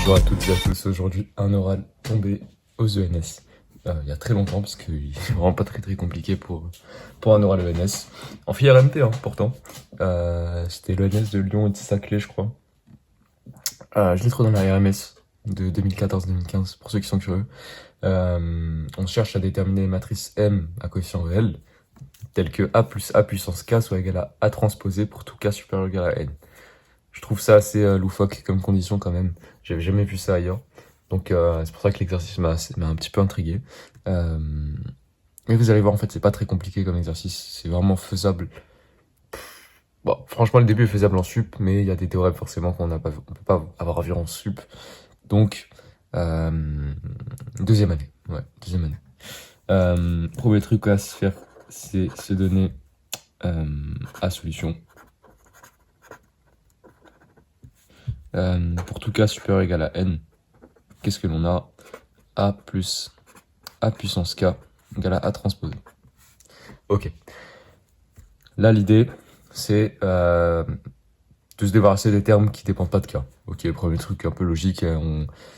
Bonjour à toutes et à tous, aujourd'hui un oral tombé aux ENS. Il y a très longtemps, parce qu'il est vraiment pas très compliqué pour un oral ENS. En filière MT, hein, pourtant. C'était l'ENS de Lyon et de Saclay, je crois. Je l'ai trouvé dans la RMS de 2014-2015, pour ceux qui sont curieux. On cherche à déterminer les matrices M à coefficient réel, telles que A plus A puissance K soit égal à A transposé pour tout K supérieur ou égal à N. Je trouve ça assez loufoque comme condition quand même. J'avais jamais vu ça ailleurs. Donc c'est pour ça que l'exercice m'a un petit peu intrigué. Mais vous allez voir, en fait, c'est pas très compliqué comme exercice. C'est vraiment faisable. Bon, franchement, le début est faisable en sup, mais il y a des théorèmes forcément on peut pas avoir vu en sup. Donc, deuxième année. Ouais, deuxième année. Premier truc à se faire, c'est se donner à solution. Pour tout cas supérieur ou égal à n, qu'est-ce que l'on a? A plus A puissance K égale à A transposé. Ok. Là, l'idée, c'est de se débarrasser des termes qui dépendent pas de K. Ok, premier truc un peu logique.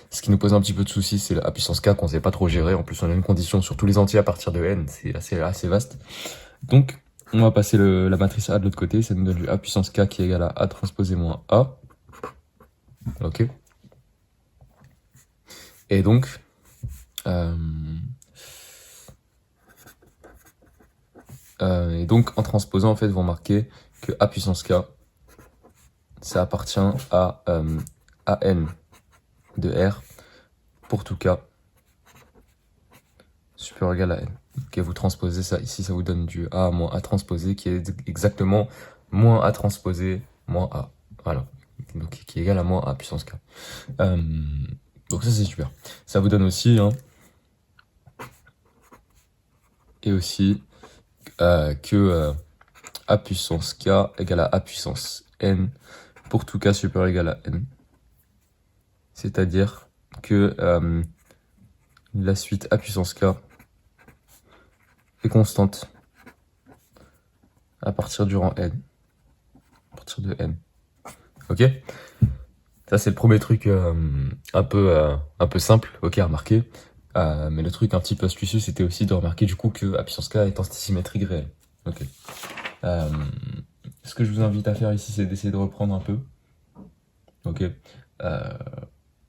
Ce qui nous pose un petit peu de soucis, c'est la A puissance K qu'on sait pas trop gérer. En plus, on a une condition sur tous les entiers à partir de n. C'est assez vaste. Donc, on va passer la matrice A de l'autre côté. Ça nous donne du A puissance K qui est égal à A transposé moins A. Ok. Et donc, en transposant, en fait, vous remarquez que A puissance K, ça appartient à n de R pour tout K supérieur ou égal à n. Ok, vous transposez ça ici, ça vous donne du A moins A transposé qui est exactement moins A transposé moins A. Voilà. Donc qui est égal à moins A puissance K. Donc ça c'est super. Ça vous donne aussi, hein, et aussi que A puissance K égale à A puissance N pour tout K supérieur ou égal à N. C'est-à-dire que la suite A puissance K est constante à partir du rang N. À partir de N. Ok? Ça c'est le premier truc un peu simple, ok, à remarquer. Mais le truc un petit peu astucieux, c'était aussi de remarquer du coup que A puissance K est antisymétrique réel. Ok. Ce que je vous invite à faire ici, c'est d'essayer de reprendre un peu. Ok.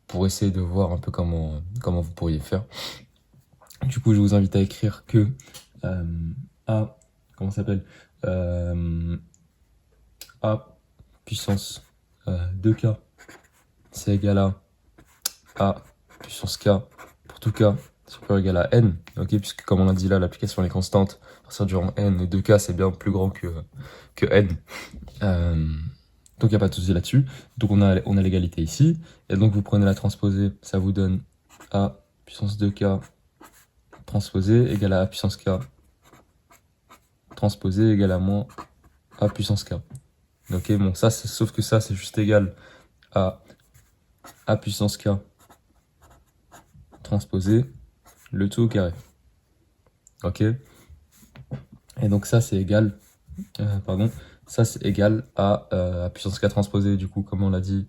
Pour essayer de voir un peu comment vous pourriez faire. Du coup, je vous invite à écrire que A, comment ça s'appelle, A puissance 2K, c'est égal à A puissance K pour tout K supérieur ou égal à N, ok, puisque comme on a dit là, l'application est constante, à partir du rang N, et 2K c'est bien plus grand que N. Donc il n'y a pas de souci là-dessus. Donc on a l'égalité ici, et donc vous prenez la transposée, ça vous donne A puissance 2K transposé égale à A puissance K transposé égale à moins A puissance K. Ok, bon, ça, sauf que ça, c'est juste égal à A puissance K transposé, le tout au carré. Ok. Et donc ça, c'est égal, ça, c'est égal à A puissance K transposé, du coup, comme on l'a dit,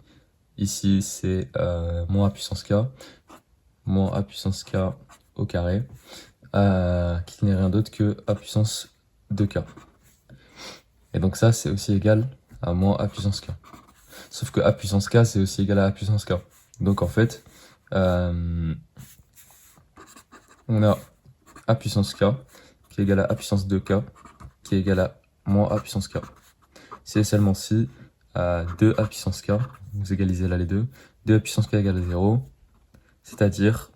ici, c'est moins A puissance K, moins A puissance K au carré, qui n'est rien d'autre que A puissance 2K. Et donc ça, c'est aussi égal à moins A puissance K. Sauf que A puissance K, c'est aussi égal à A puissance K. Donc en fait, on a A puissance K qui est égal à A puissance 2K qui est égal à moins A puissance K. Si et seulement si 2A puissance K, vous égalisez là les deux, 2A puissance K égale à 0, c'est-à-dire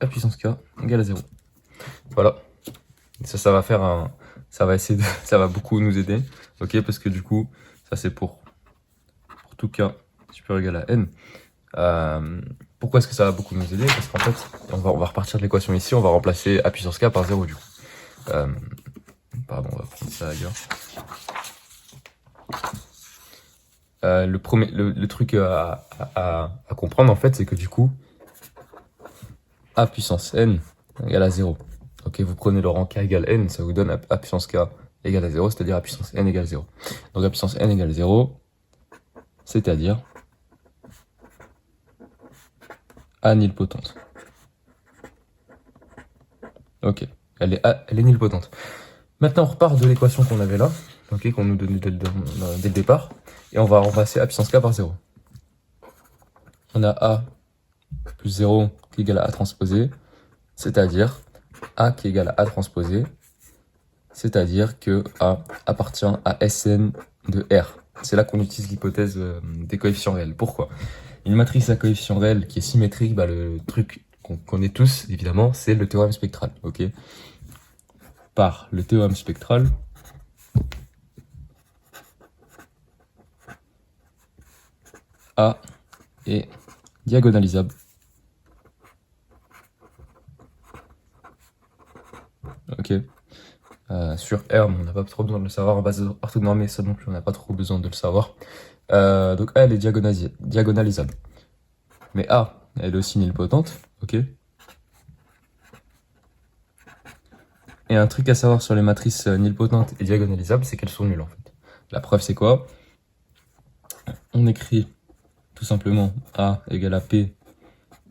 A puissance K égale à 0. Voilà. Ça va faire ça va beaucoup nous aider, ok, parce que du coup, ça c'est pour tout K supérieur ou égal à N. Pourquoi est-ce que ça va beaucoup nous aider? Parce qu'en fait, on va repartir de l'équation ici, on va remplacer A puissance K par 0 du coup. Pardon, on va prendre ça ailleurs. Le truc à comprendre en fait, c'est que du coup, A puissance N égale à 0. Ok, vous prenez le rang K égale N, ça vous donne A puissance K égale à 0, c'est-à-dire A puissance N égale 0. Donc A puissance N égale 0, c'est-à-dire A nilpotente. Ok, elle est nilpotente. Maintenant, on repart de l'équation qu'on avait là, ok, qu'on nous donnait dès le départ, et on va remplacer A puissance K par 0. On a A plus 0 qui est égal à A transposé, c'est-à-dire A qui est égal à A transposé, c'est-à-dire que A appartient à Sn de R. C'est là qu'on utilise l'hypothèse des coefficients réels. Pourquoi? Une matrice à coefficients réels qui est symétrique, bah, le truc qu'on connaît tous, évidemment, c'est le théorème spectral. Ok. Par le théorème spectral, A est diagonalisable. Ok. Sur R, on n'a pas trop besoin de le savoir. En base orthonormée, ça non plus, on n'a pas trop besoin de le savoir. Donc A, elle est diagonalisable. Mais A, elle est aussi nilpotente. Ok. Et un truc à savoir sur les matrices nilpotentes et diagonalisables, c'est qu'elles sont nulles en fait. La preuve, c'est quoi? On écrit tout simplement A égale à P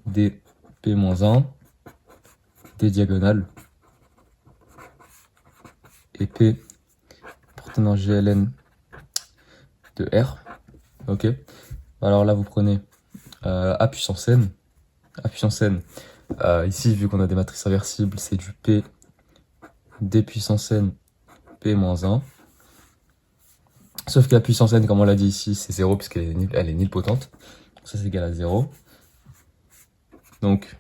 d P-1 d diagonale et P appartenant GLN de R. Ok. Alors là, vous prenez A puissance n. A puissance n. Ici, vu qu'on a des matrices inversibles, c'est du P d puissance n P-1. Sauf que la puissance n, comme on l'a dit ici, c'est 0 puisqu'elle est nilpotente. Ça, c'est égal à 0. Donc,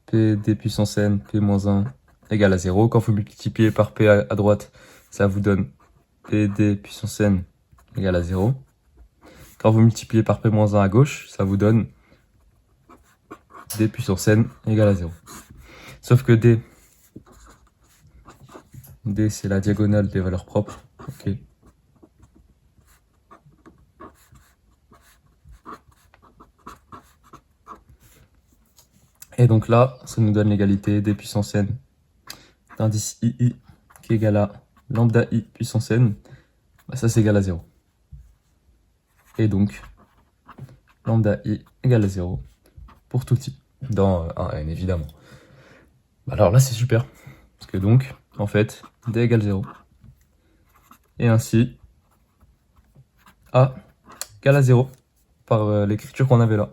P d puissance n P-1 égale à 0. Quand vous multipliez par P à droite, ça vous donne P d puissance n égale à 0. Quand vous multipliez par P-1 à gauche, ça vous donne d puissance n égale à 0. Sauf que d c'est la diagonale des valeurs propres. Ok. Et donc là, ça nous donne l'égalité d puissance n d'indice ii qui est égal à lambda i puissance n. Bah, ça, c'est égal à 0. Et donc, lambda i égale à 0 pour tout i dans un n, évidemment. Alors là, c'est super. Parce que donc, en fait, d égale 0. Et ainsi, a égale à 0 par l'écriture qu'on avait là.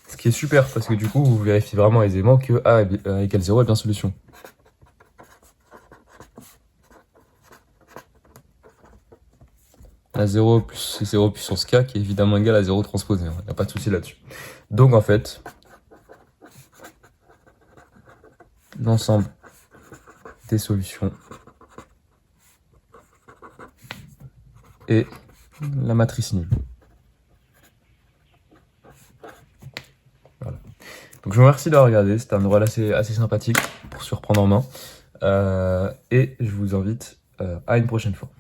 Ce qui est super, parce que du coup, vous vérifiez vraiment aisément que a égale 0 est bien solution. La 0 plus 0 puissance k qui est évidemment égal à 0 transposé. Il n'y a pas de souci là-dessus. Donc en fait, l'ensemble des solutions est la matrice nulle. Voilà. Donc je vous remercie d'avoir regardé. C'était un oral assez sympathique pour se reprendre en main. Et je vous invite à une prochaine fois.